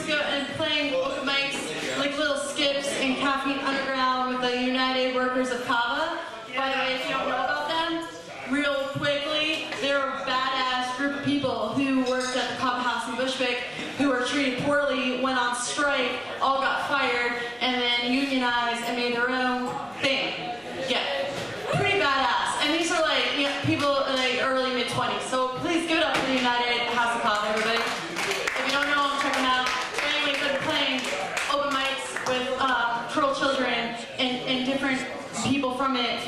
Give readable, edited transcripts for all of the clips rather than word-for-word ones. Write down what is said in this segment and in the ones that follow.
go and playing open mics, like little skips in Caffeine Underground with the United Workers of Kava. By the way, if you don't know about them, real quickly, they're a badass group of people who worked at the Kava House in Bushwick, who were treated poorly, went on strike, all got fired, and then unionized and made their own thing. Yeah, pretty badass. And these are like people in like early mid-20s. So please give it up for the United House of Kava, everybody. If you don't know them, check them out. But anyways, they're playing open mics with Turtle Children and different people from it,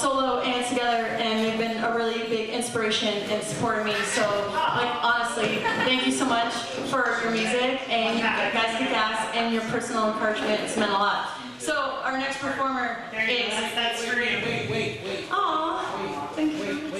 solo and together, and they've been a really big inspiration and supporting me. So, like, honestly, thank you so much for your music, and you guys kick ass, and your personal encouragement. It's meant a lot. So, our next performer is... That's for you. Wait. Aww, thank you.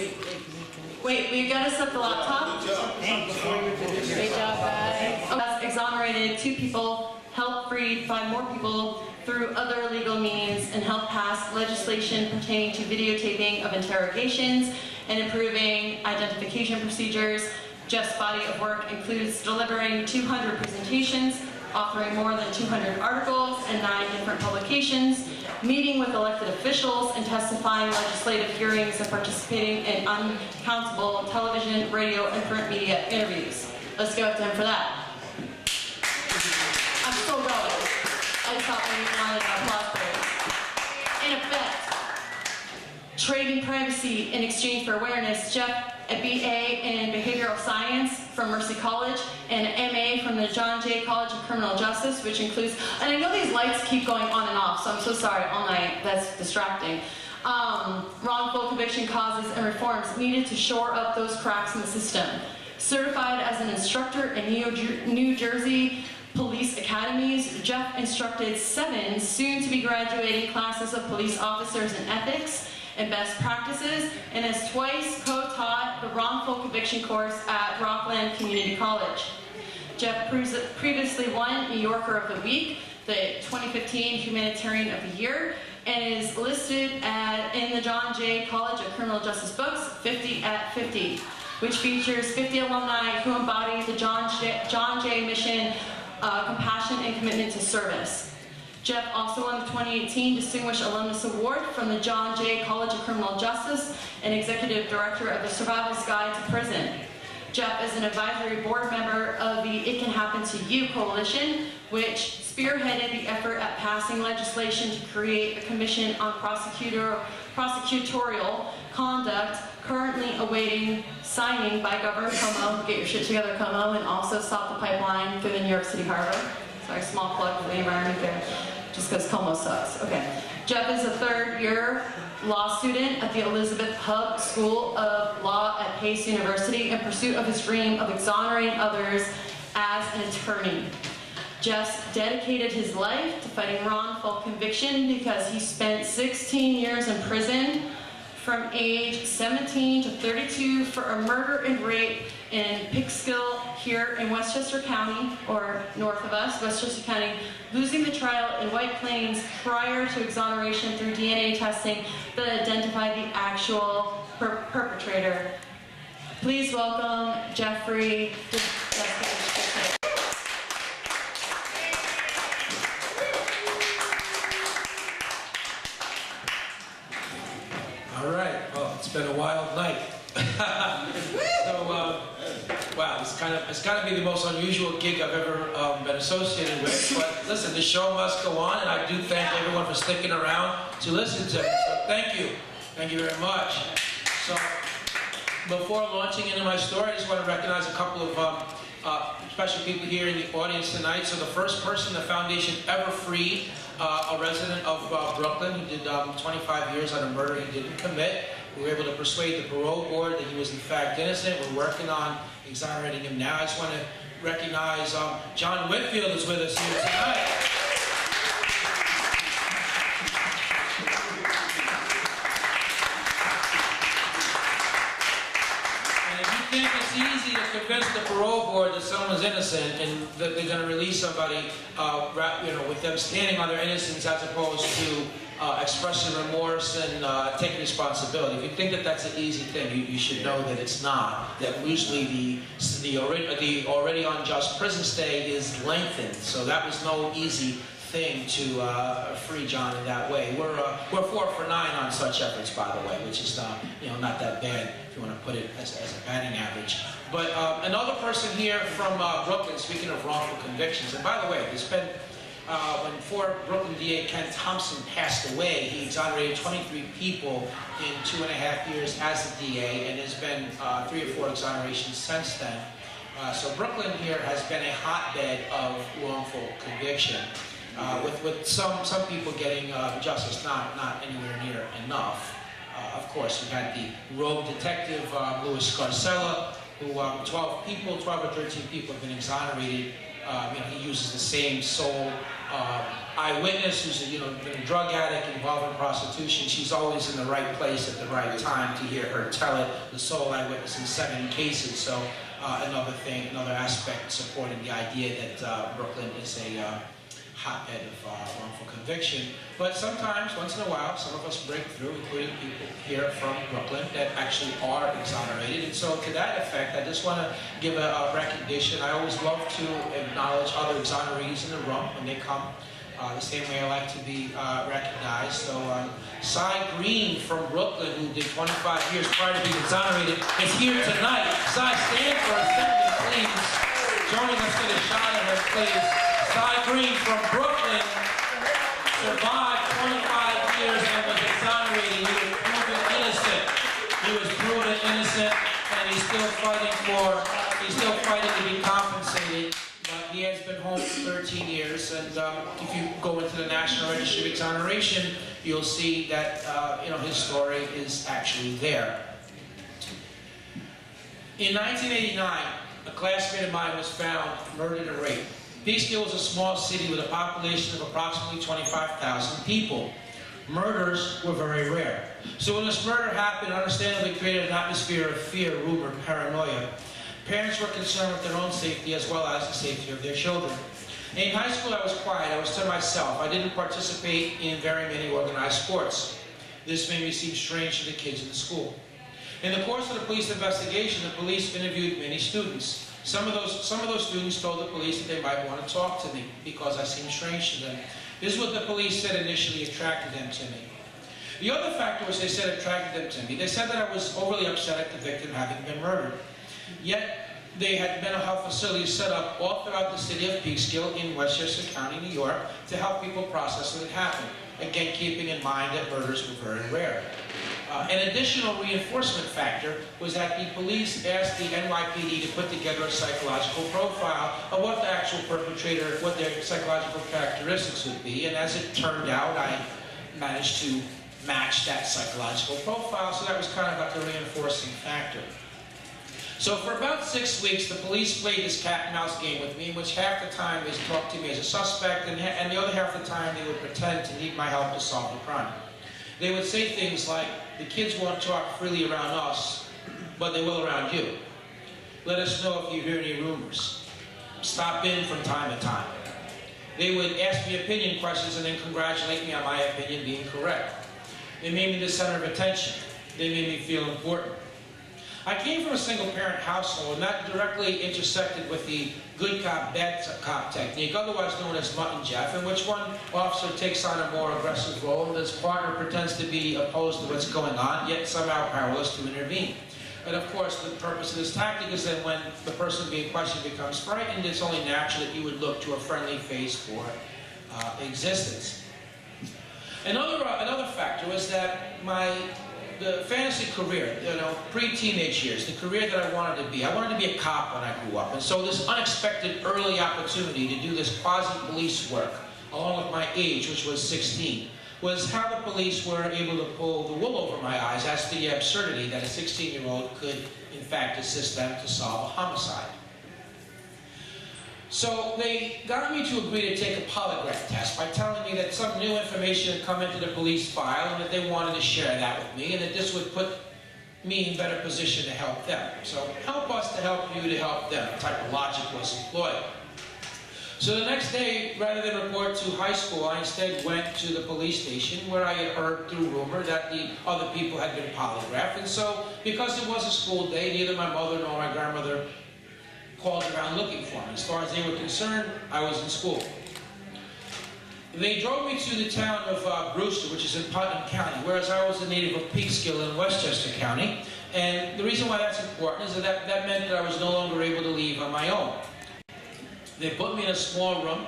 Wait, we got to set the laptop? Great job, guys. Has exonerated 2 people, helped free 5 more people through other legal means, and helped pass legislation pertaining to videotaping of interrogations and improving identification procedures. Jeff's body of work includes delivering 200 presentations, authoring more than 200 articles and 9 different publications, meeting with elected officials and testifying in legislative hearings, and participating in uncountable television, radio, and print media interviews. Let's go up to him for that. I'm still going. I just thought maybe you wanted an applause for it. In effect, trading privacy in exchange for awareness, Jeff, a BA in Behavioral Science from Mercy College, and an MA from the John Jay College of Criminal Justice, which includes, and I know these lights keep going on and off, so I'm so sorry all night, that's distracting. Wrongful conviction causes and reforms needed to shore up those cracks in the system. Certified as an instructor in New Jersey police academies, Jeff instructed 7 soon-to-be graduating classes of police officers in ethics and best practices, and has twice co-taught the wrongful conviction course at Rockland Community College. Jeff previously won New Yorker of the Week, the 2015 Humanitarian of the Year, and is listed in the John Jay College of Criminal Justice books, 50 at 50, which features 50 alumni who embody the John Jay mission, compassion and commitment to service. Jeff also won the 2018 Distinguished Alumnus Award from the John Jay College of Criminal Justice and Executive Director of the Survival's Guide to Prison. Jeff is an advisory board member of the It Can Happen to You Coalition, which spearheaded the effort at passing legislation to create a commission on prosecutorial conduct, currently awaiting signing by Governor Cuomo. Get your shit together, Cuomo, and also stop the pipeline through the New York City Harbor. Sorry, small plug for the environment there, just because Como sucks. Okay. Jeff is a 3rd-year law student at the Elizabeth Hub School of Law at Pace University in pursuit of his dream of exonerating others as an attorney. Jeff dedicated his life to fighting wrongful conviction because he spent 16 years in prison from age 17 to 32 for a murder and rape in Peekskill here in Westchester County, or north of us, Westchester County, losing the trial in White Plains prior to exoneration through DNA testing that identified the actual perpetrator. Please welcome Jeffrey Deskovic. All right, well, it's been a wild night. Wow, it's got to be the most unusual gig I've ever been associated with. But listen, the show must go on, and I do thank everyone for sticking around to listen to me. So thank you very much. So before launching into my story, I just want to recognize a couple of special people here in the audience tonight. So the first person the foundation ever freed, a resident of Brooklyn who did 25 years on a murder he didn't commit. We were able to persuade the parole board that he was in fact innocent. We're working on exonerating him now. I just want to recognize John Whitfield is with us here tonight. And if you think it's easy to convince the parole board that someone's innocent and that they're going to release somebody, with them standing on their innocence as opposed to expressing remorse and taking responsibility. If you think that that's an easy thing, you should know that it's not. That usually the already unjust prison stay is lengthened, so that was no easy thing to free John in that way. We're 4 for 9 on such efforts, by the way, which is not that bad if you want to put it as a batting average. But another person here from Brooklyn, speaking of wrongful convictions, and by the way, there's been when former Brooklyn DA Ken Thompson passed away, he exonerated 23 people in 2.5 years as a DA, and there's been 3 or 4 exonerations since then. So Brooklyn here has been a hotbed of wrongful conviction, with some people getting justice, not anywhere near enough. Of course, you had the rogue detective Louis Scarcella, who 12 or 13 people have been exonerated. He uses the same sole eyewitness who's been a drug addict involved in prostitution. She's always in the right place at the right time to hear her tell it. The sole eyewitness in 7 cases. So another aspect supporting the idea that Brooklyn is a hotbed of wrongful conviction. But sometimes, once in a while, some of us break through, including people here from Brooklyn that actually are exonerated. And so to that effect, I just want to give a recognition. I always love to acknowledge other exonerees in the room when they come, the same way I like to be recognized. So Cy Green from Brooklyn, who did 25 years prior to being exonerated, is here tonight. Cy, stand for a second, please. Joining us to the shot of us, please. Cy Green from Brooklyn survived 25 years and was exonerated. He was proven innocent. He was proven innocent, and he's still fighting to be compensated. But he has been home for 13 years, and if you go into the National Registry of Exoneration, you'll see that his story is actually there. In 1989, a classmate of mine was found murdered and raped. Peekskill was a small city with a population of approximately 25,000 people. Murders were very rare. So when this murder happened, understandably created an atmosphere of fear, rumor, paranoia. Parents were concerned with their own safety as well as the safety of their children. In high school, I was quiet. I was to myself. I didn't participate in very many organized sports. This made me seem strange to the kids in the school. In the course of the police investigation, the police interviewed many students. Some of those students told the police that they might want to talk to me because I seemed strange to them. This is what the police said initially attracted them to me. The other factor which they said attracted them to me, they said that I was overly upset at the victim having been murdered. Yet, they had mental health facilities set up all throughout the city of Peekskill in Westchester County, New York, to help people process what had happened. Again, keeping in mind that murders were very rare. An additional reinforcement factor was that the police asked the NYPD to put together a psychological profile of what the actual perpetrator, what their psychological characteristics would be, and as it turned out, I managed to match that psychological profile, so that was kind of like a reinforcing factor. So for about 6 weeks, the police played this cat and mouse game with me, in which half the time they talked to me as a suspect, and the other half the time they would pretend to need my help to solve the crime. They would say things like, the kids won't talk freely around us, but they will around you. Let us know if you hear any rumors. Stop in from time to time. They would ask me opinion questions and then congratulate me on my opinion being correct. They made me the center of attention. They made me feel important. I came from a single-parent household, and that directly intersected with the good cop, bad cop technique, otherwise known as Mutt and Jeff, in which one officer takes on a more aggressive role, and his partner pretends to be opposed to what's going on, yet somehow powerless to intervene. And of course, the purpose of this tactic is that when the person being questioned becomes frightened, it's only natural that you would look to a friendly face for existence. Another factor was that the fantasy career, pre-teenage years, the career that I wanted to be a cop when I grew up. And so this unexpected early opportunity to do this quasi-police work, along with my age, which was 16, was how the police were able to pull the wool over my eyes as to the absurdity that a 16-year-old could, in fact, assist them to solve a homicide. So they got me to agree to take a polygraph test by telling me that some new information had come into the police file and that they wanted to share that with me and that this would put me in better position to help them. So help us to help you to help them. The type of logic was employed. So the next day, rather than report to high school, I instead went to the police station where I had heard through rumor that the other people had been polygraphed. And so, because it was a school day, neither my mother nor my grandmother called around looking for me. As far as they were concerned, I was in school. They drove me to the town of Brewster, which is in Putnam County, whereas I was a native of Peekskill in Westchester County. And the reason why that's important is that that meant that I was no longer able to leave on my own. They put me in a small room.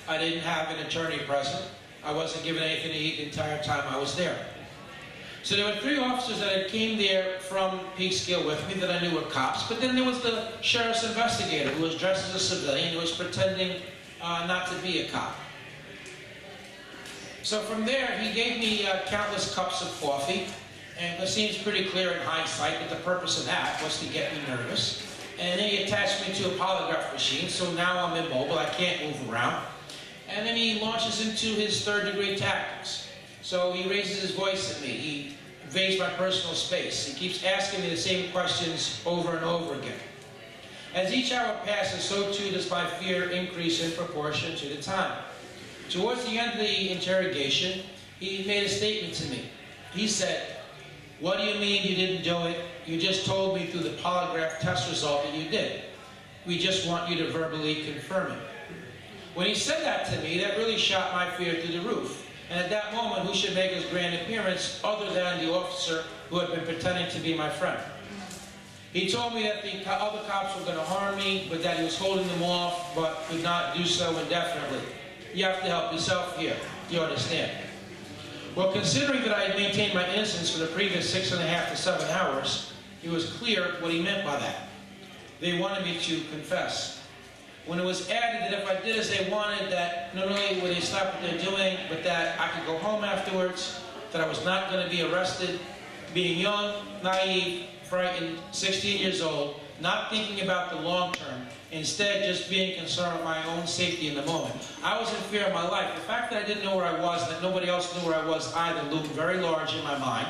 I didn't have an attorney present. I wasn't given anything to eat the entire time I was there. So there were 3 officers that had came there from Peekskill with me that I knew were cops, but then there was the sheriff's investigator who was dressed as a civilian who was pretending not to be a cop. So from there, he gave me countless cups of coffee, and it seems pretty clear in hindsight that the purpose of that was to get me nervous. And then he attached me to a polygraph machine, so now I'm immobile, I can't move around. And then he launches into his third-degree tactics. So he raises his voice at me, he invades my personal space, he keeps asking me the same questions over and over again. As each hour passes, so too does my fear increase in proportion to the time. Towards the end of the interrogation, he made a statement to me. He said, "What do you mean you didn't do it? You just told me through the polygraph test result that you did. We just want you to verbally confirm it." When he said that to me, that really shot my fear through the roof. And at that moment, who should make his grand appearance other than the officer who had been pretending to be my friend? He told me that the other cops were going to harm me, but that he was holding them off, but could not do so indefinitely. You have to help yourself here. You understand? Well, considering that I had maintained my innocence for the previous 6.5 to 7 hours, it was clear what he meant by that. They wanted me to confess. When it was added that if I did as they wanted, that not only would they stop what they're doing, but that I could go home afterwards, that I was not going to be arrested, being young, naive, frightened, 16 years old, not thinking about the long term, instead just being concerned with my own safety in the moment. I was in fear of my life. The fact that I didn't know where I was, and that nobody else knew where I was either, loomed very large in my mind.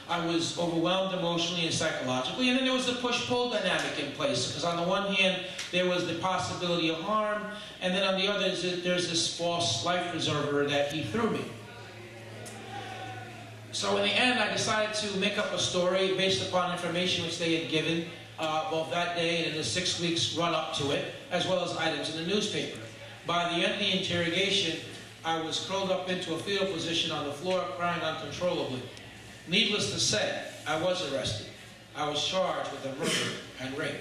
I was overwhelmed emotionally and psychologically, and then there was the push-pull dynamic in place, because on the one hand, there was the possibility of harm, and then on the other, there's this false life preserver that he threw me. So in the end, I decided to make up a story based upon information which they had given both that day and in the 6 weeks run up to it, as well as items in the newspaper. By the end of the interrogation, I was curled up into a fetal position on the floor, crying uncontrollably. Needless to say, I was arrested. I was charged with a murder and rape.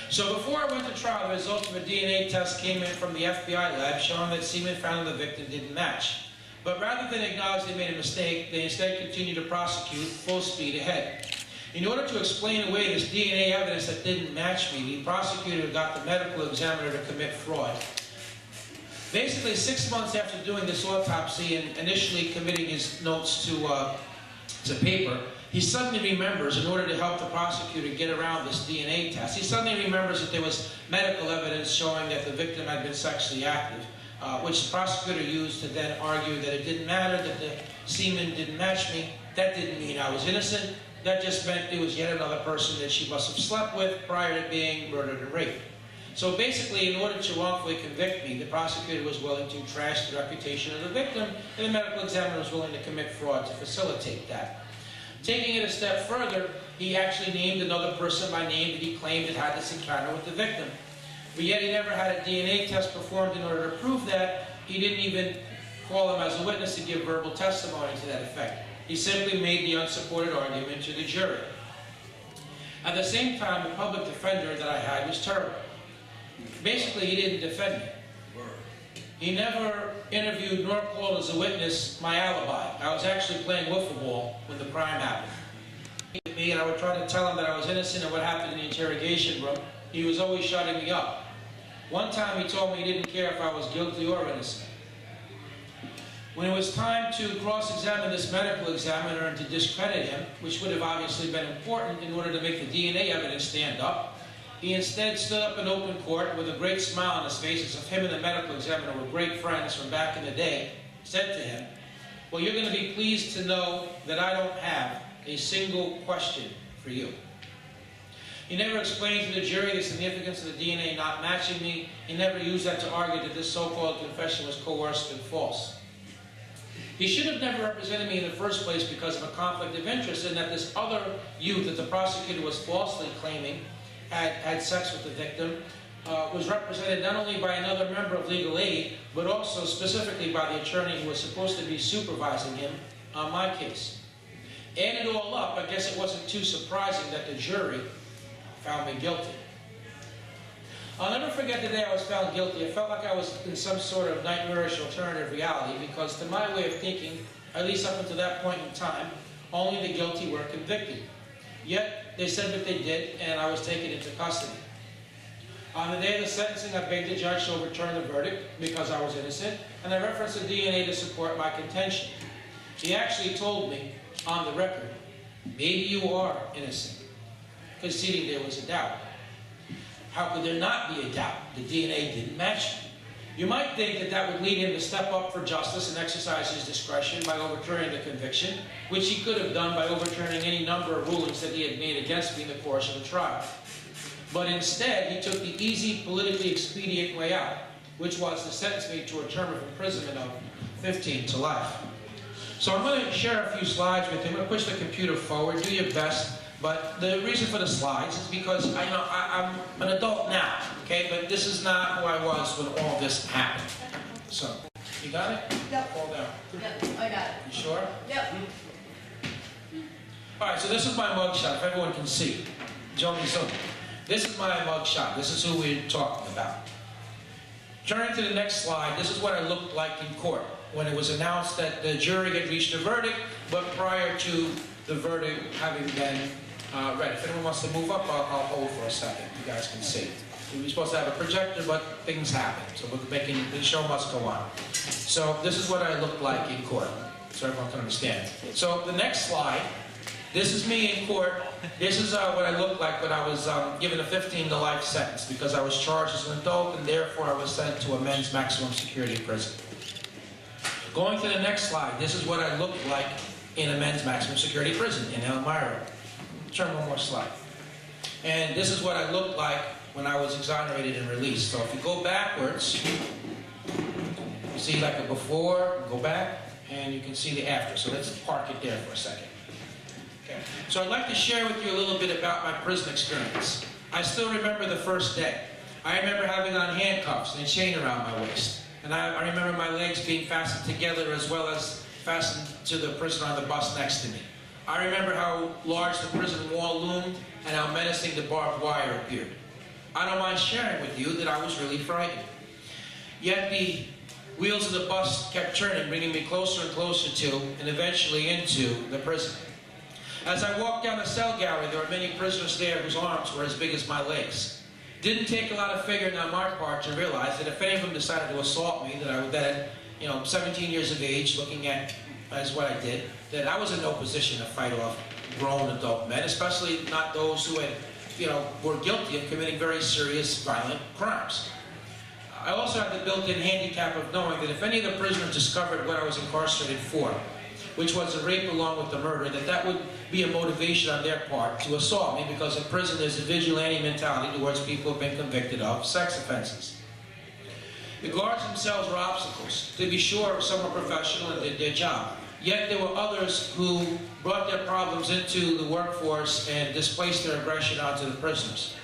So before I went to trial, the results of a DNA test came in from the FBI lab showing that semen found in the victim didn't match. But rather than acknowledge they made a mistake, they instead continued to prosecute full speed ahead. In order to explain away this DNA evidence that didn't match me, the prosecutor got the medical examiner to commit fraud. Basically, 6 months after doing this autopsy and initially committing his notes to paper, he suddenly remembers, in order to help the prosecutor get around this DNA test, he suddenly remembers that there was medical evidence showing that the victim had been sexually active, which the prosecutor used to then argue that it didn't matter, that the semen didn't match me. That didn't mean I was innocent. That just meant it was yet another person that she must have slept with prior to being murdered and raped. So basically, in order to wrongfully convict me, the prosecutor was willing to trash the reputation of the victim, and the medical examiner was willing to commit fraud to facilitate that. Taking it a step further, he actually named another person by name that he claimed had had this encounter with the victim. But yet he never had a DNA test performed in order to prove that. He didn't even call him as a witness to give verbal testimony to that effect. He simply made the unsupported argument to the jury. At the same time, the public defender that I had was terrible. Basically, he didn't defend me. He never interviewed nor called as a witness my alibi. I was actually playing wiffle ball when the crime happened. Me, and I would try to tell him that I was innocent of what happened in the interrogation room. He was always shutting me up. One time he told me he didn't care if I was guilty or innocent. When it was time to cross-examine this medical examiner and to discredit him, which would have obviously been important in order to make the DNA evidence stand up, he instead stood up in open court with a great smile on his face, as if him and the medical examiner were great friends from back in the day, said to him, "Well, you're going to be pleased to know that I don't have a single question for you." He never explained to the jury the significance of the DNA not matching me. He never used that to argue that this so-called confession was coerced and false. He should have never represented me in the first place because of a conflict of interest in that this other youth that the prosecutor was falsely claiming had sex with the victim was represented not only by another member of legal aid, but also specifically by the attorney who was supposed to be supervising him on my case. Add it all up, I guess it wasn't too surprising that the jury found me guilty. I'll never forget the day I was found guilty. I felt like I was in some sort of nightmarish alternative reality because to my way of thinking, at least up until that point in time, only the guilty were convicted. Yet, they said that they did, and I was taken into custody. On the day of the sentencing, I begged the judge to overturn the verdict because I was innocent, and I referenced the DNA to support my contention. He actually told me, on the record, maybe you are innocent, conceding there was a doubt. How could there not be a doubt? The DNA didn't match me. You might think that that would lead him to step up for justice and exercise his discretion by overturning the conviction, which he could have done by overturning any number of rulings that he had made against me in the course of the trial. But instead, he took the easy, politically expedient way out, which was to sentence me to a term of imprisonment of 15 to life. So I'm going to share a few slides with you. I'm going to push the computer forward. Do your best. But the reason for the slides is because I'm an adult now, okay? But this is not who I was when all this happened. So, you got it? Yep. Fall down. Yep, I got it. You sure? Yep. All right, so this is my mugshot, if everyone can see. Joni, so this is my mugshot. This is who we're talking about. Turning to the next slide, this is what I looked like in court when it was announced that the jury had reached a verdict, but prior to the verdict having been read. If anyone wants to move up, I'll hold for a second. You guys can see. We were supposed to have a projector, but things happen. So we're making, the show must go on. So this is what I looked like in court, so everyone can understand. So the next slide, this is me in court. This is what I looked like when I was given a 15 to life sentence because I was charged as an adult and therefore I was sent to a men's maximum security prison. Going to the next slide, this is what I looked like in a men's maximum security prison in Elmira. Turn one more slide. And this is what I looked like when I was exonerated and released. So if you go backwards, you see like a before, go back, and you can see the after. So let's park it there for a second. Okay. So I'd like to share with you a little bit about my prison experience. I still remember the first day. I remember having on handcuffs and a chain around my waist. And I remember my legs being fastened together as well as fastened to the prisoner on the bus next to me. I remember how large the prison wall loomed and how menacing the barbed wire appeared. I don't mind sharing with you that I was really frightened. Yet the wheels of the bus kept turning, bringing me closer and closer to, and eventually into, the prison. As I walked down the cell gallery, there were many prisoners there whose arms were as big as my legs. Didn't take a lot of figuring on my part to realize that if any of them decided to assault me, that at 17 years of age, looking at as what I did, that I was in no position to fight off grown adult men, especially not those who had, were guilty of committing very serious violent crimes. I also had the built-in handicap of knowing that if any of the prisoners discovered what I was incarcerated for, which was the rape along with the murder, that would be a motivation on their part to assault me because in prison there's a vigilante mentality towards people who have been convicted of sex offenses. The guards themselves were obstacles. To be sure, some were professional and did their job. Yet there were others who brought their problems into the workforce and displaced their aggression onto the prisoners.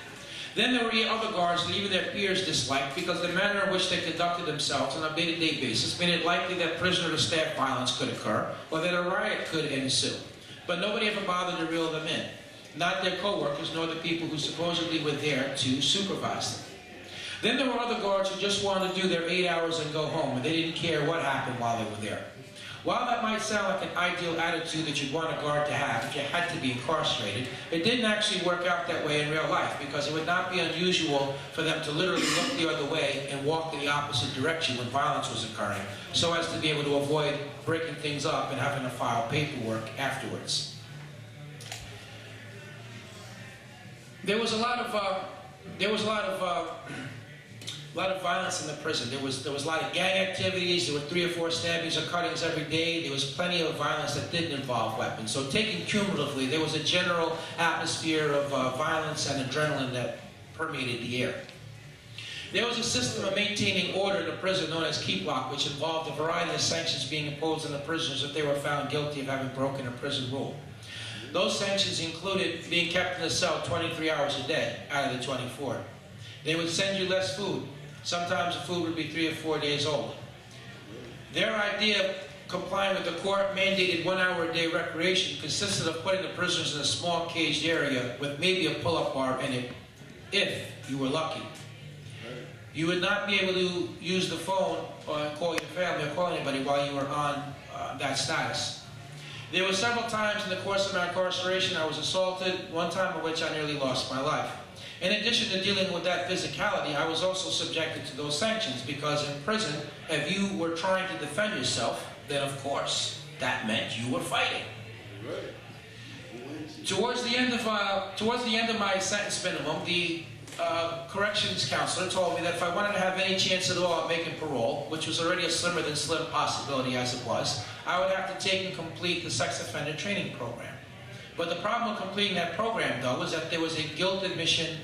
Then there were other guards that even their peers disliked because the manner in which they conducted themselves on a day-to-day basis made it likely that prisoner-to-staff violence could occur or that a riot could ensue. But nobody ever bothered to reel them in. Not their co-workers nor the people who supposedly were there to supervise them. Then there were other guards who just wanted to do their 8 hours and go home, and they didn't care what happened while they were there. While that might sound like an ideal attitude that you'd want a guard to have if you had to be incarcerated, it didn't actually work out that way in real life because it would not be unusual for them to literally look the other way and walk in the opposite direction when violence was occurring, so as to be able to avoid breaking things up and having to file paperwork afterwards. There was a lot of A lot of violence in the prison. There was a lot of gang activities. There were 3 or 4 stabbings or cuttings every day. There was plenty of violence that didn't involve weapons. So taken cumulatively, there was a general atmosphere of violence and adrenaline that permeated the air. There was a system of maintaining order in the prison known as keep lock, which involved a variety of sanctions being imposed on the prisoners if they were found guilty of having broken a prison rule. Those sanctions included being kept in the cell 23 hours a day out of the 24. They would send you less food. Sometimes the food would be 3 or 4 days old. Their idea of complying with the court-mandated 1 hour a day recreation consisted of putting the prisoners in a small caged area with maybe a pull-up bar in it, if you were lucky. You would not be able to use the phone or call your family or call anybody while you were on that status. There were several times in the course of my incarceration I was assaulted, one time of which I nearly lost my life. In addition to dealing with that physicality, I was also subjected to those sanctions because in prison, if you were trying to defend yourself, then of course, that meant you were fighting. Towards the end of my sentence minimum, the corrections counselor told me that if I wanted to have any chance at all of making parole, which was already a slimmer than slim possibility as it was, I would have to take and complete the sex offender training program. But the problem with completing that program, though, was that there was a guilt admission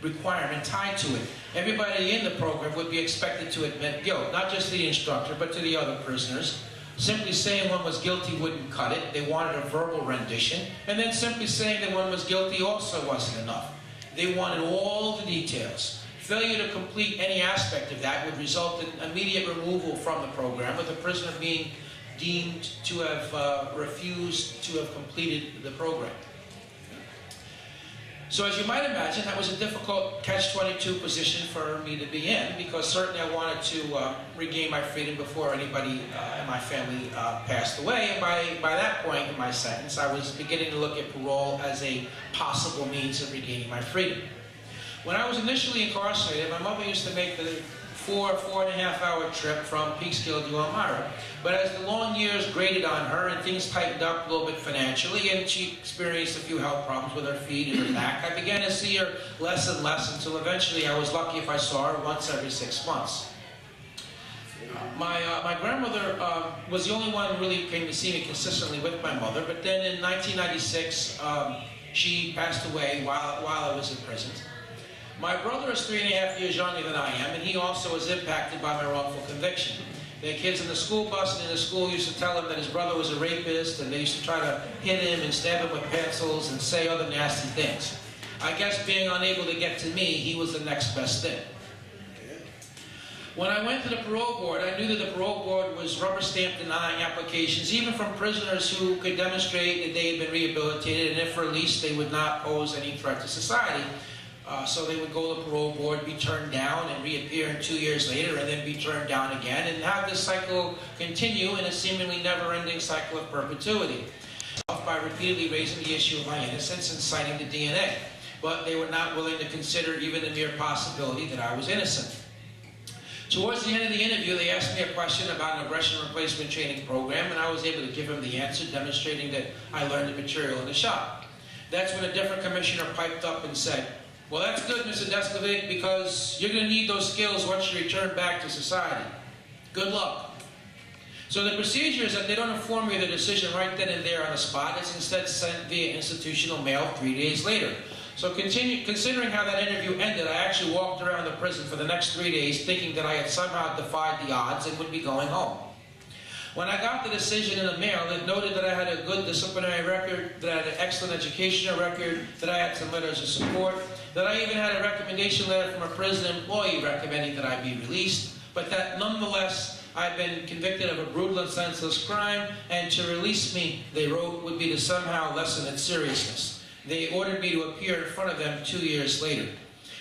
requirement tied to it. Everybody in the program would be expected to admit guilt, not just the instructor, but to the other prisoners. Simply saying one was guilty wouldn't cut it. They wanted a verbal rendition. And then simply saying that one was guilty also wasn't enough. They wanted all the details. Failure to complete any aspect of that would result in immediate removal from the program, with the prisoner being deemed to have refused to have completed the program. So as you might imagine, that was a difficult catch-22 position for me to be in, because certainly I wanted to regain my freedom before anybody in my family passed away. And by that point in my sentence, I was beginning to look at parole as a possible means of regaining my freedom. When I was initially incarcerated, my mother used to make the 4.5 hour trip from Peekskill to Elmira. But as the long years grated on her and things tightened up a little bit financially, and she experienced a few health problems with her feet and her back, I began to see her less and less until eventually I was lucky if I saw her once every 6 months. My grandmother was the only one who really came to see me consistently with my mother, but then in 1996, she passed away while I was in prison. My brother is 3.5 years younger than I am, and he also was impacted by my wrongful conviction. The kids in the school bus and in the school used to tell him that his brother was a rapist, and they used to try to hit him and stab him with pencils and say other nasty things. I guess being unable to get to me, he was the next best thing. When I went to the parole board, I knew that the parole board was rubber stamp denying applications, even from prisoners who could demonstrate that they had been rehabilitated, and if released, they would not pose any threat to society. So they would go to the parole board, be turned down, and reappear in 2 years later, and then be turned down again, and have this cycle continue in a seemingly never-ending cycle of perpetuity. By repeatedly raising the issue of my innocence and citing the DNA. But they were not willing to consider even the mere possibility that I was innocent. Towards the end of the interview, they asked me a question about an aggression replacement training program, and I was able to give them the answer, demonstrating that I learned the material in the shop. That's when a different commissioner piped up and said, "Well, that's good, Mr. Deskovic, because you're going to need those skills once you return back to society. Good luck." So the procedure is that they don't inform you of the decision right then and there on the spot. It's instead sent via institutional mail 3 days later. So considering how that interview ended, I actually walked around the prison for the next 3 days thinking that I had somehow defied the odds and would be going home. When I got the decision in the mail, it noted that I had a good disciplinary record, that I had an excellent educational record, that I had some letters of support, that I even had a recommendation letter from a prison employee recommending that I be released, but that nonetheless I'd been convicted of a brutal and senseless crime, and to release me, they wrote, would be to somehow lessen its seriousness. They ordered me to appear in front of them 2 years later.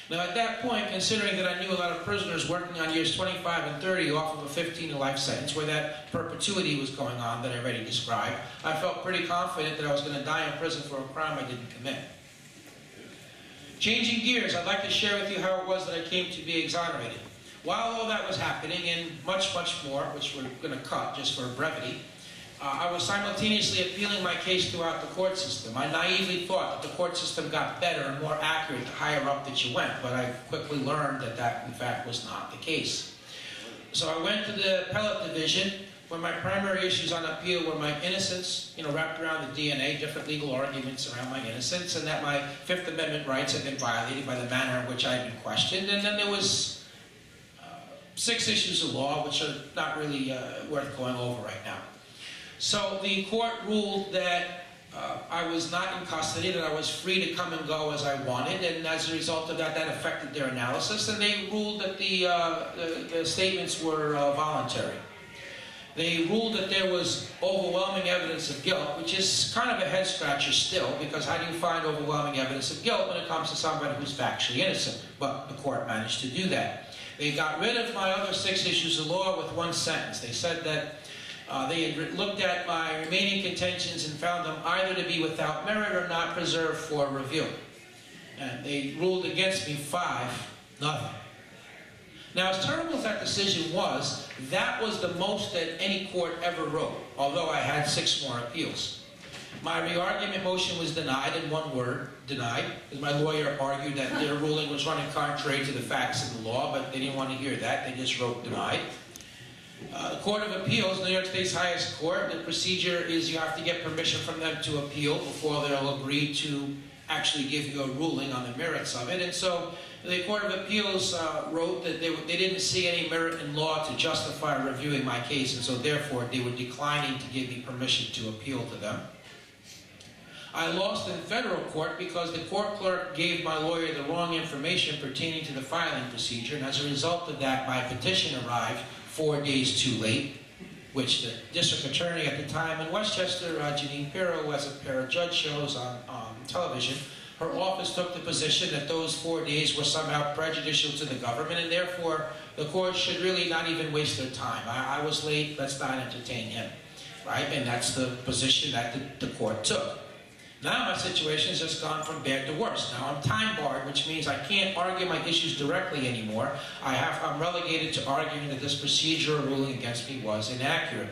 Now at that point, considering that I knew a lot of prisoners working on years 25 and 30 off of a 15 to life sentence, where that perpetuity was going on that I already described, I felt pretty confident that I was going to die in prison for a crime I didn't commit. Changing gears, I'd like to share with you how it was that I came to be exonerated. While all that was happening, and much, much more, which we're going to cut just for brevity, I was simultaneously appealing my case throughout the court system. I naively thought that the court system got better and more accurate the higher up that you went, but I quickly learned that that, in fact, was not the case. So I went to the appellate division, where my primary issues on appeal were my innocence, wrapped around the DNA, different legal arguments around my innocence, and that my Fifth Amendment rights had been violated by the manner in which I had been questioned. And then there was 6 issues of law, which are not really worth going over right now. So the court ruled that I was not in custody, that I was free to come and go as I wanted, and as a result of that, that affected their analysis, and they ruled that the statements were voluntary. They ruled that there was overwhelming evidence of guilt, which is kind of a head-scratcher still, because how do you find overwhelming evidence of guilt when it comes to somebody who's factually innocent? But the court managed to do that. They got rid of my other 6 issues of law with 1 sentence. They said that they had looked at my remaining contentions and found them either to be without merit or not preserved for review. And they ruled against me 5-0. Now, as terrible as that decision was, that was the most that any court ever wrote, although I had 6 more appeals. My re-argument motion was denied in 1 word, denied, because my lawyer argued that their ruling was running contrary to the facts of the law, but they didn't want to hear that. They just wrote denied. The Court of Appeals, New York State's highest court, the procedure is you have to get permission from them to appeal before they'll agree to actually give you a ruling on the merits of it. And so the Court of Appeals wrote that they didn't see any merit in law to justify reviewing my case, and so therefore they were declining to give me permission to appeal to them. I lost in federal court because the court clerk gave my lawyer the wrong information pertaining to the filing procedure, and as a result of that, my petition arrived 4 days too late, which the district attorney at the time in Westchester, Janine Pirro, who has a pair of judge shows on television, her office took the position that those 4 days were somehow prejudicial to the government, and therefore the court should really not even waste their time. I was late, let's not entertain him, right? And that's the position that the court took. Now my situation has just gone from bad to worse. Now I'm time barred, which means I can't argue my issues directly anymore. I'm relegated to arguing that this procedural ruling against me was inaccurate.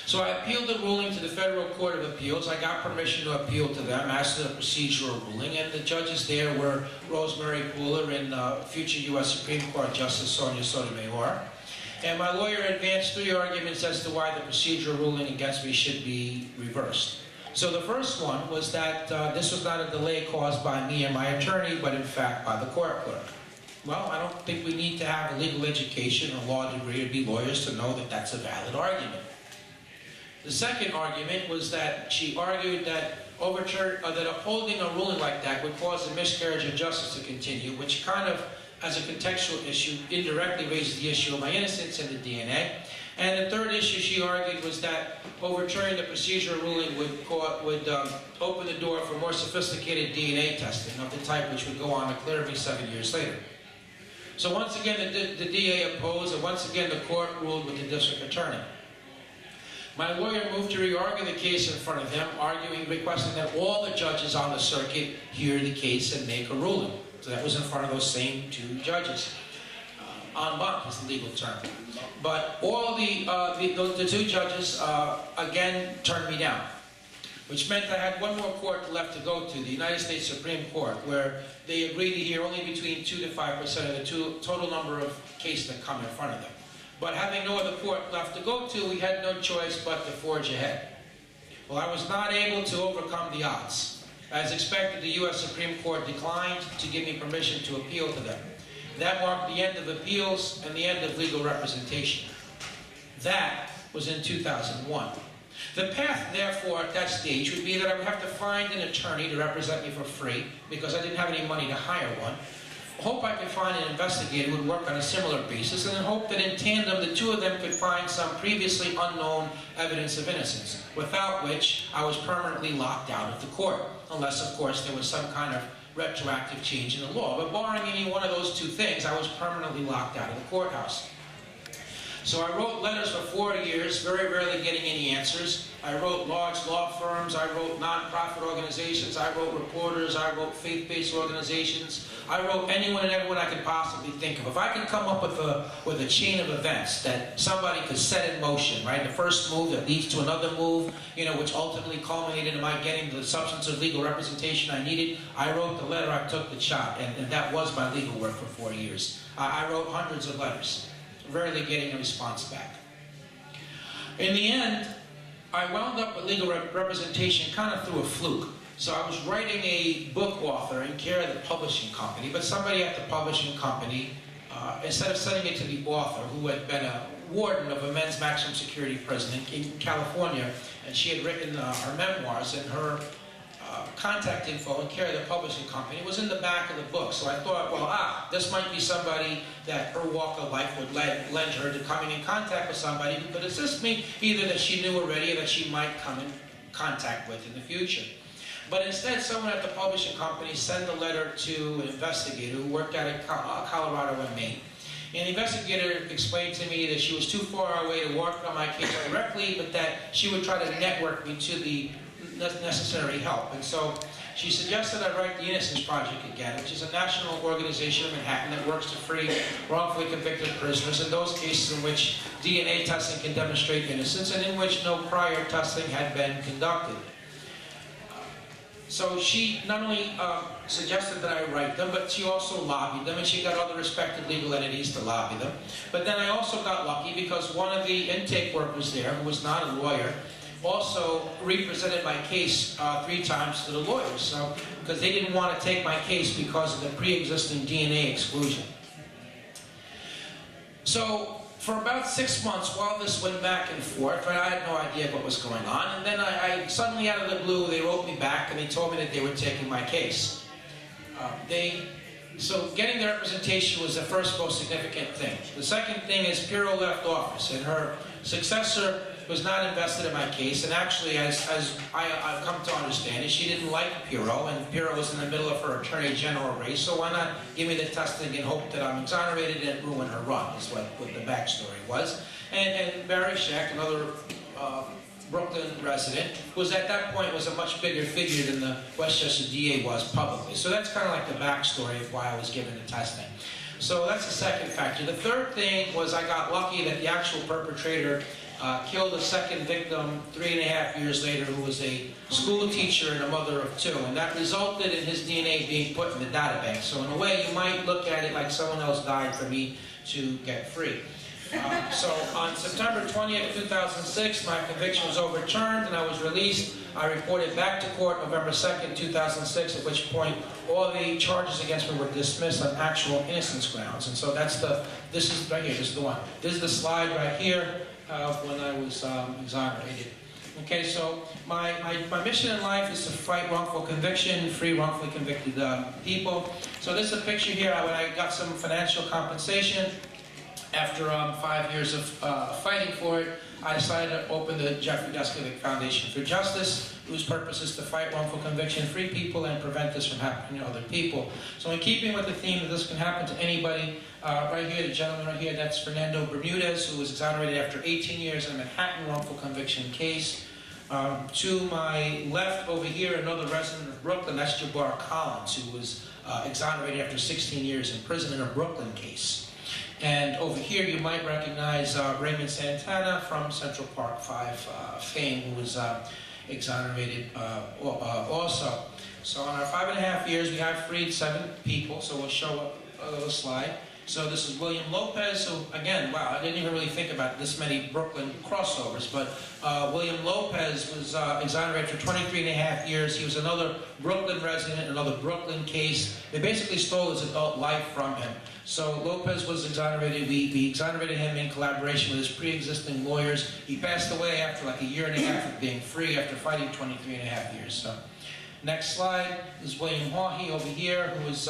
So I appealed the ruling to the Federal Court of Appeals. I got permission to appeal to them as to the procedural ruling, and the judges there were Rosemary Pooler and future U.S. Supreme Court Justice Sonia Sotomayor. And my lawyer advanced 3 arguments as to why the procedural ruling against me should be reversed. So the first one was that this was not a delay caused by me and my attorney, but in fact by the court clerk. Well, I don't think we need to have a legal education or law degree to be lawyers to know that that's a valid argument. The second argument was that she argued that upholding a ruling like that would cause a miscarriage of justice to continue, which kind of, as a contextual issue, indirectly raises the issue of my innocence and the DNA. And the third issue she argued was that overturning the procedural ruling would open the door for more sophisticated DNA testing of the type which would go on to clear me 7 years later. So once again, the DA opposed, and once again the court ruled with the district attorney. My lawyer moved to re-argue the case in front of them, requesting that all the judges on the circuit hear the case and make a ruling. So that was in front of those same 2 judges. En banc is the legal term. But all the 2 judges, again, turned me down, which meant I had 1 more court left to go to, the United States Supreme Court, where they agreed to hear only between 2 to 5% of the total number of cases that come in front of them. But having no other court left to go to, we had no choice but to forge ahead. Well, I was not able to overcome the odds. As expected, the U.S. Supreme Court declined to give me permission to appeal to them. That marked the end of appeals and the end of legal representation. That was in 2001. The path, therefore, at that stage would be that I would have to find an attorney to represent me for free, because I didn't have any money to hire one. Hope I could find an investigator who would work on a similar basis, and then hope that in tandem the 2 of them could find some previously unknown evidence of innocence, without which I was permanently locked out of the court, unless, of course, there was some kind of retroactive change in the law. But barring any one of those 2 things, I was permanently locked out of the courthouse. So I wrote letters for 4 years, very rarely getting any answers. I wrote large law firms, I wrote nonprofit organizations, I wrote reporters, I wrote faith-based organizations. I wrote anyone and everyone I could possibly think of. If I could come up with a chain of events that somebody could set in motion, right? The first move that leads to another move, which ultimately culminated in my getting the substantive legal representation I needed, I wrote the letter, I took the shot, and that was my legal work for 4 years. I wrote hundreds of letters, rarely getting a response back. In the end, I wound up with legal representation kind of through a fluke. So I was writing a book author in care of the publishing company, but somebody at the publishing company, instead of sending it to the author, who had been a warden of a men's maximum security prison in California, and she had written her memoirs, and her contact info in care of the publishing company was in the back of the book. So I thought, well, this might be somebody that her walk of life would lend her to coming in contact with somebody who could assist me, either that she knew already or that she might come in contact with in the future. But instead, someone at the publishing company sent a letter to an investigator who worked out of Colorado and Maine. And the investigator explained to me that she was too far away to work on my case directly, but that she would try to network me to the necessary help. And so she suggested I write the Innocence Project again, which is a national organization in Manhattan that works to free wrongfully convicted prisoners in those cases in which DNA testing can demonstrate innocence and in which no prior testing had been conducted. So she not only suggested that I write them, but she also lobbied them, and she got other respected legal entities to lobby them. But then I also got lucky because one of the intake workers there, who was not a lawyer, also represented my case 3 times to the lawyers, so because they didn't want to take my case because of the pre-existing DNA exclusion. So for about 6 months, while this went back and forth, right, I had no idea what was going on, and then I suddenly, out of the blue, they wrote me back and they told me that they were taking my case. So getting the representation was the first most significant thing. The second thing is Pirro left office, and her successor was not invested in my case, and actually, as I've come to understand it, she didn't like Pirro, and Pirro was in the middle of her Attorney General race, so why not give me the testing and hope that I'm exonerated and ruin her run, is what the backstory was. And Barry Scheck, another Brooklyn resident, was at that point was a much bigger figure than the Westchester DA was publicly. So that's kind of like the backstory of why I was given the testing. So that's the second factor. The third thing was I got lucky that the actual perpetrator killed a second victim 3.5 years later, who was a school teacher and a mother of 2, and that resulted in his DNA being put in the databank. So in a way, you might look at it like someone else died for me to get free. So on September 20th, 2006, my conviction was overturned and I was released. I reported back to court November 2nd, 2006, at which point all the charges against me were dismissed on actual innocence grounds. And so that's this is right here, this is the one. This is the slide right here when I was exonerated. Okay, so my mission in life is to fight wrongful conviction, free wrongfully convicted people. So this is a picture here when I got some financial compensation. After 5 years of fighting for it, I decided to open the Jeffrey Deskovic Foundation for Justice, whose purpose is to fight wrongful conviction, free people, and prevent this from happening to other people. So in keeping with the theme that this can happen to anybody, right here, the gentleman right here, that's Fernando Bermudez, who was exonerated after 18 years in a Manhattan wrongful conviction case. To my left over here, another resident of Brooklyn, that's Jabbar Collins, who was exonerated after 16 years in prison in a Brooklyn case. And over here, you might recognize Raymond Santana from Central Park 5 fame, who was exonerated also. So in our 5.5 years, we have freed 7 people, so we'll show a little slide. So this is William Lopez, who, again, wow, I didn't even really think about this many Brooklyn crossovers, but William Lopez was exonerated for 23.5 years. He was another Brooklyn resident, another Brooklyn case. They basically stole his adult life from him. So Lopez was exonerated. We exonerated him in collaboration with his pre-existing lawyers. He passed away after like 1.5 years of being free after fighting 23.5 years. So next slide is William Hawhey over here, who was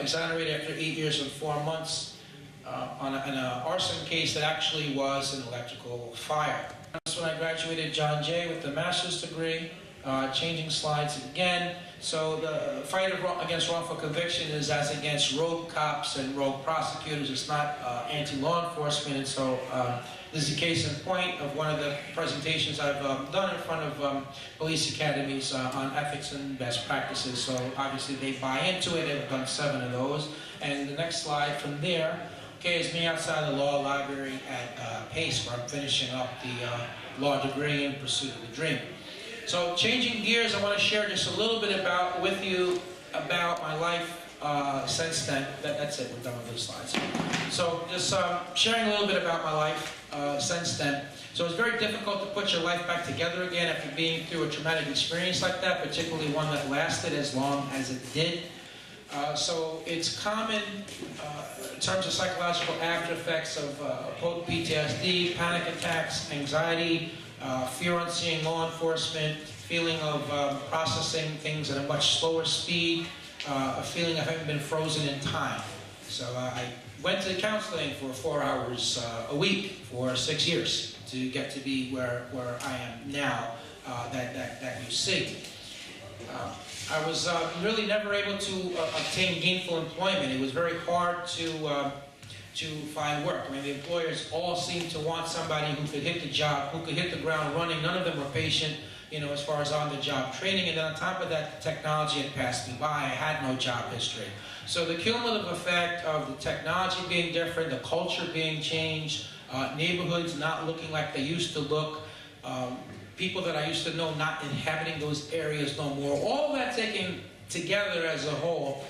exonerated after 8 years and 4 months on an arson case that actually was an electrical fire. That's when I graduated John Jay with a master's degree. Changing slides again. So the fight against wrongful conviction is as against rogue cops and rogue prosecutors. It's not anti-law enforcement. And so this is a case in point of one of the presentations I've done in front of police academies on ethics and best practices. So obviously they buy into it. I've done 7 of those. And the next slide from there, okay, is me outside the law library at Pace, where I'm finishing up the law degree in pursuit of the dream. So changing gears, I want to share just a little bit with you about my life since then. That's it, we're done with those slides. So just sharing a little bit about my life since then. So it's very difficult to put your life back together again after being through a traumatic experience like that, particularly one that lasted as long as it did. So it's common in terms of psychological after effects of PTSD, panic attacks, anxiety, fear on seeing law enforcement, feeling of processing things at a much slower speed, a feeling of having been frozen in time. So I went to counseling for 4 hours a week for 6 years to get to be where I am now, that you see. I was really never able to obtain gainful employment. It was very hard to find work. I mean, the employers all seemed to want somebody who could hit the job, who could hit the ground running. None of them were patient, you know, as far as on-the-job training. And then on top of that, the technology had passed me by. I had no job history. So the cumulative effect of the technology being different, the culture being changed, neighborhoods not looking like they used to look, people that I used to know not inhabiting those areas no more, all that taken together as a whole.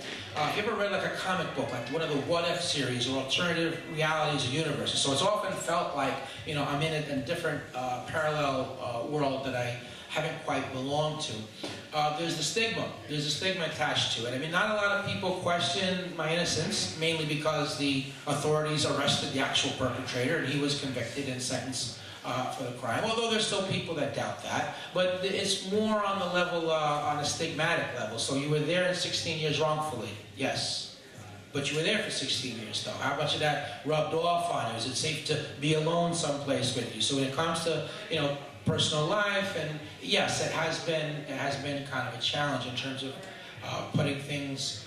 You ever read like a comic book, like one of the What If series or alternative realities or universes? So it's often felt like, you know, I'm in a different parallel world that I haven't quite belonged to. There's the stigma. There's a stigma attached to it. I mean, not a lot of people question my innocence, mainly because the authorities arrested the actual perpetrator and he was convicted and sentenced for the crime, although there's still people that doubt that. But it's more on the level, on a stigmatic level. So you were there in 16 years wrongfully, yes. But you were there for 16 years, though. How much of that rubbed off on you? Is it safe to be alone someplace with you? So when it comes to, you know, personal life, and yes, it has been kind of a challenge in terms of putting things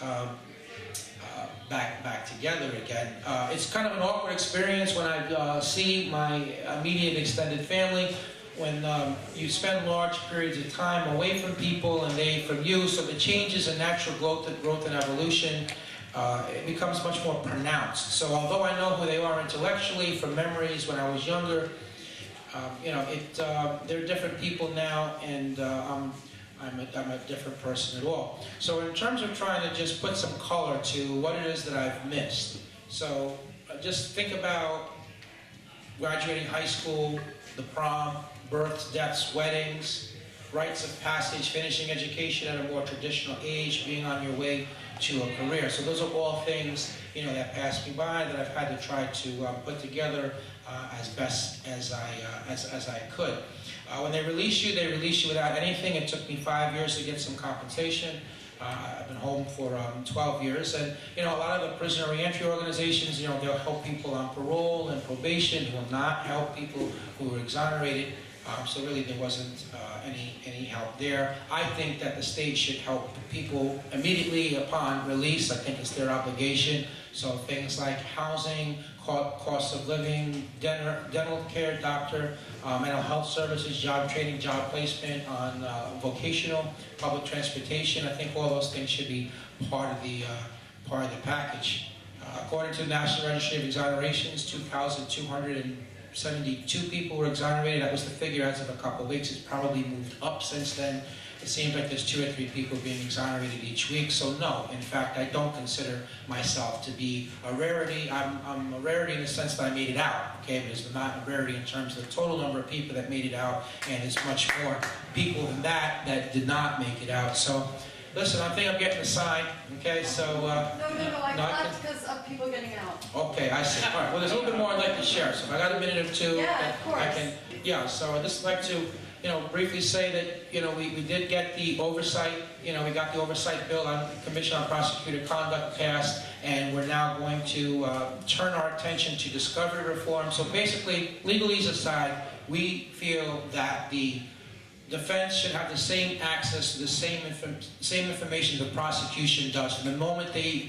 back together again. It's kind of an awkward experience when I see my immediate extended family, when you spend large periods of time away from people and they from you, so the changes in natural growth and evolution, it becomes much more pronounced. So although I know who they are intellectually from memories when I was younger, you know, they're different people now, and I'm a different person at all. So in terms of trying to just put some color to what it is that I've missed, so just think about graduating high school, the prom, births, deaths, weddings, rites of passage, finishing education at a more traditional age, being on your way to a career. So those are all things, you know, that passed me by that I've had to try to put together as best as I could. When they release you without anything. It took me 5 years to get some compensation. I've been home for 12 years, and you know, a lot of the prisoner reentry organizations, you know, they'll help people on parole and probation. They will not help people who were exonerated. So really, there wasn't any help there. I think that the state should help people immediately upon release. I think it's their obligation. So things like housing, cost of living, dental care, doctor, mental health services, job training, job placement, on vocational, public transportation. I think all those things should be part of the package. According to the National Registry of Exonerations, 2,272 people were exonerated. That was the figure as of a couple of weeks. It's probably moved up since then. It seems like there's 2 or 3 people being exonerated each week. So no, in fact, I don't consider myself to be a rarity. I'm a rarity in the sense that I made it out, okay? But it's not a rarity in terms of the total number of people that made it out, and it's much more people than that did not make it out. So listen, I think I'm getting a sign, okay? So No, I clapped because of people getting out. Okay, I see. All right. Well, there's a little bit more I'd like to share. So if I got a minute or two, yeah, of course. I can. Yeah. So I'd just like to, you know, briefly say that, you know, we did get the oversight. You know, we got the oversight bill on Commission on Prosecutor Conduct passed, and we're now going to turn our attention to discovery reform. So basically, legalese aside, we feel that the defense should have the same access to the same information the prosecution does. From the moment they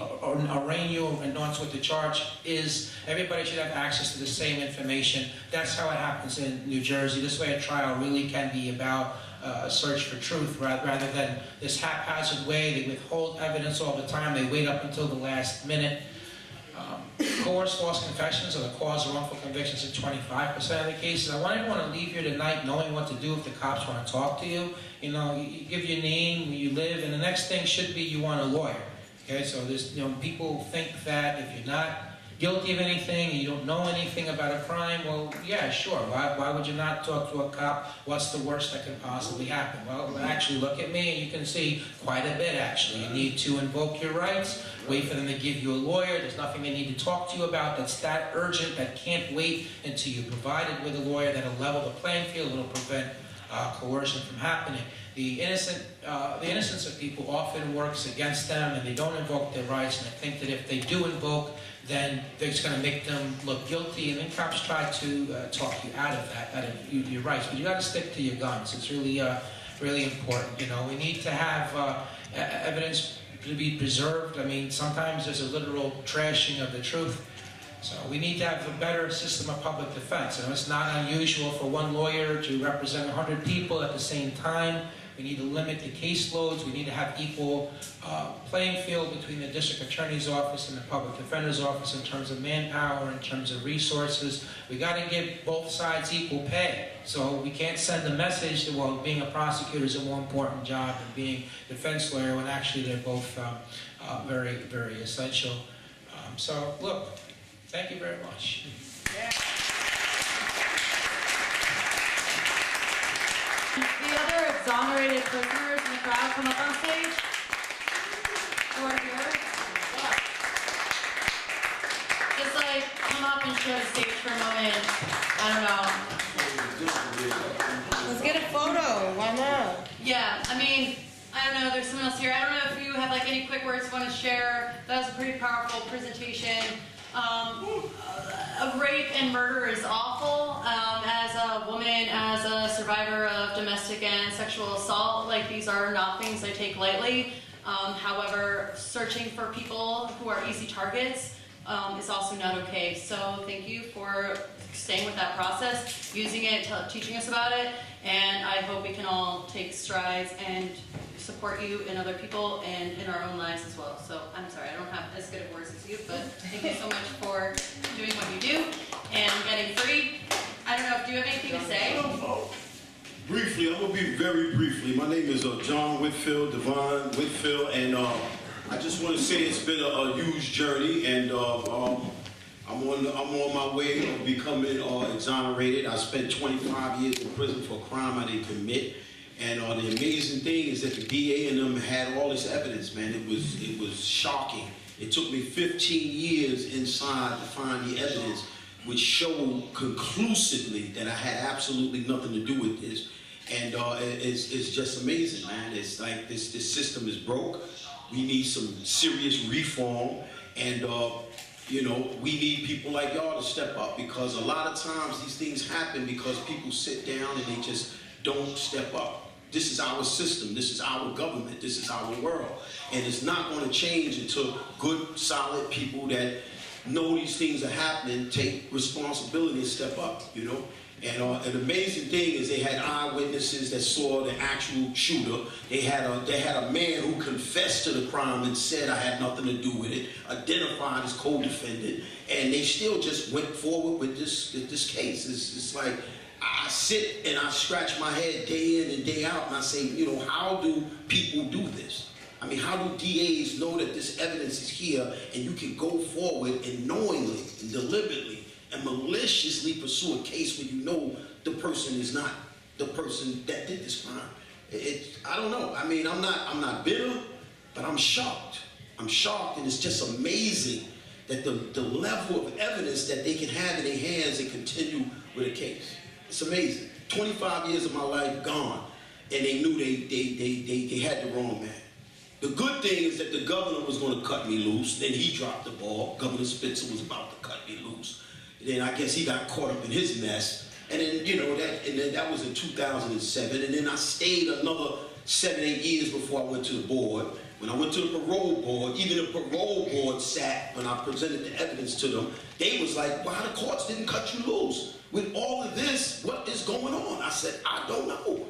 arraign you and announce what the charge is, everybody should have access to the same information. That's how it happens in New Jersey. This way a trial really can be about a search for truth rather than this haphazard way. They withhold evidence all the time. They wait up until the last minute. Coerced false confessions are the cause of wrongful convictions in 25% of the cases. I want everyone to leave here tonight knowing what to do if the cops want to talk to you. You know, you give your name, where you live, and the next thing should be you want a lawyer. Okay, so there's, you know, people think that if you're not guilty of anything and you don't know anything about a crime, well, yeah, sure. Why would you not talk to a cop? What's the worst that could possibly happen? Well, actually, look at me and you can see quite a bit, actually. You need to invoke your rights, wait for them to give you a lawyer. There's nothing they need to talk to you about that's that urgent, that can't wait until you're provided with a lawyer that'll level the playing field, it'll prevent coercion from happening. The innocence of people often works against them, and they don't invoke their rights, and I think that if they do invoke, then it's going to make them look guilty, and then cops try to talk you out of that, out of your rights. But you got to stick to your guns. It's really, really important. You know, we need to have evidence to be preserved. I mean, sometimes there's a literal trashing of the truth. So we need to have a better system of public defense. And it's not unusual for one lawyer to represent 100 people at the same time. We need to limit the caseloads. We need to have equal playing field between the district attorney's office and the public defender's office in terms of manpower, in terms of resources. We got to give both sides equal pay. So we can't send a message that, well, being a prosecutor is a more important job than being a defense lawyer, when actually they're both very, very essential. So look, thank you very much. Yeah. The other exonerated prisoners in the crowd come up on stage. Who are here. Just like come up and share the stage for a moment. I don't know. Let's get a photo. Why not? Yeah, I mean, I don't know, there's someone else here. I don't know if you have like any quick words you want to share. That was a pretty powerful presentation. Rape and murder is awful. As a woman, as a survivor of domestic and sexual assault, like these are not things I take lightly. However, searching for people who are easy targets is also not okay. So thank you for staying with that process, using it, teaching us about it, and I hope we can all take strides and support you and other people and in our own lives as well. So I'm sorry, I don't have as good of words as you, but thank you so much for doing what you do and getting free. I don't know, do you have anything to say? Briefly, I'm going to be very briefly. My name is John Whitfield, Devon Whitfield, and I just want to say it's been a huge journey, and I'm on my way of becoming exonerated. I spent 25 years in prison for a crime I didn't commit. And the amazing thing is that the DA and them had all this evidence, man. It was shocking. It took me 15 years inside to find the evidence which showed conclusively that I had absolutely nothing to do with this. And it's just amazing, man. It's like this system is broke. We need some serious reform, and you know, we need people like y'all to step up, because a lot of times these things happen because people sit down and they just don't step up. This is our system, this is our government, this is our world. And it's not going to change until good, solid people that know these things are happening take responsibility and step up, you know. And an amazing thing is they had eyewitnesses that saw the actual shooter. They had a man who confessed to the crime and said, I had nothing to do with it, identified as co-defendant, and they still just went forward with this case. It's like, I sit and I scratch my head day in and day out, and I say, you know, how do people do this? I mean, how do DAs know that this evidence is here and you can go forward and knowingly and deliberately and maliciously pursue a case when you know the person is not the person that did this crime? I don't know. I mean, I'm not bitter, but I'm shocked. I'm shocked, and it's just amazing that the level of evidence that they can have in their hands and continue with a case. It's amazing. 25 years of my life gone, and they knew they had the wrong man. The good thing is that the governor was going to cut me loose. Then he dropped the ball. Governor Spitzer was about to cut me loose. Then I guess he got caught up in his mess, And then, you know, that was in 2007. And then I stayed another 7-8 years before I went to the board. When I went to the parole board, even the parole board sat, when I presented the evidence to them, they was like, why the courts didn't cut you loose? With all of this, what is going on? I said, I don't know.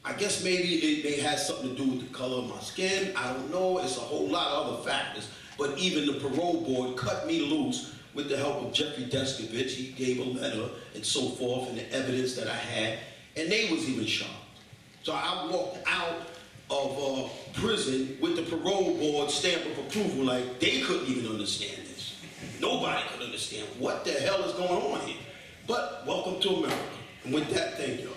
I guess maybe it may have something to do with the color of my skin. I don't know. It's a whole lot of other factors. But even the parole board cut me loose with the help of Jeffrey Deskovic. He gave a letter and so forth and the evidence that I had. And they was even shocked. So I walked out of prison with the parole board stamp of approval, like they couldn't even understand this. Nobody could understand what the hell is going on here. But welcome to America. And with that, thank you.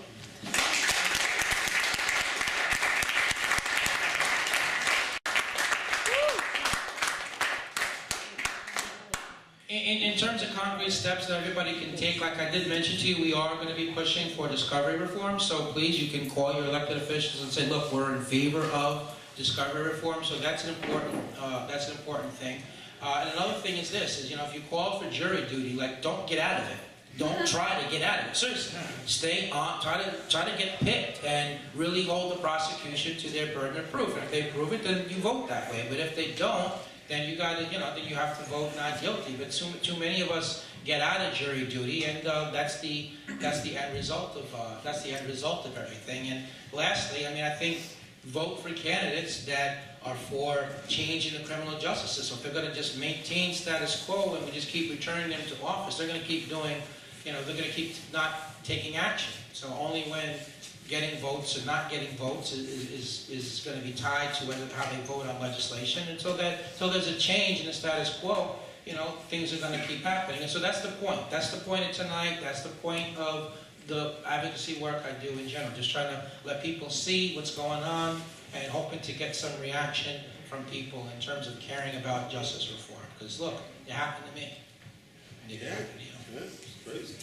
In terms of concrete steps that everybody can take, like I did mention to you, we are going to be pushing for discovery reform. So please, you can call your elected officials and say, look, we're in favor of discovery reform. So that's an important thing. And another thing is this: is, you know, if you call for jury duty, like, don't get out of it. Don't try to get out of it. Seriously, stay on. Try to get picked and really hold the prosecution to their burden of proof. And if they prove it, then you vote that way. But if they don't, then you got to, you know, then you have to vote not guilty. But too many of us get out of jury duty, and that's the end result of everything. And lastly, I mean, I think vote for candidates that are for change in the criminal justice system. If they're going to just maintain status quo and we just keep returning them to office, they're going to keep doing, you know, they're going to keep not taking action. So only when getting votes or not getting votes is going to be tied to how they vote on legislation. And so there's a change in the status quo, you know, things are going to keep happening. And so that's the point. That's the point of tonight. That's the point of the advocacy work I do in general. Just trying to let people see what's going on and hoping to get some reaction from people in terms of caring about justice reform. Because look, it happened to me. And it happened to you. Yeah, it's crazy.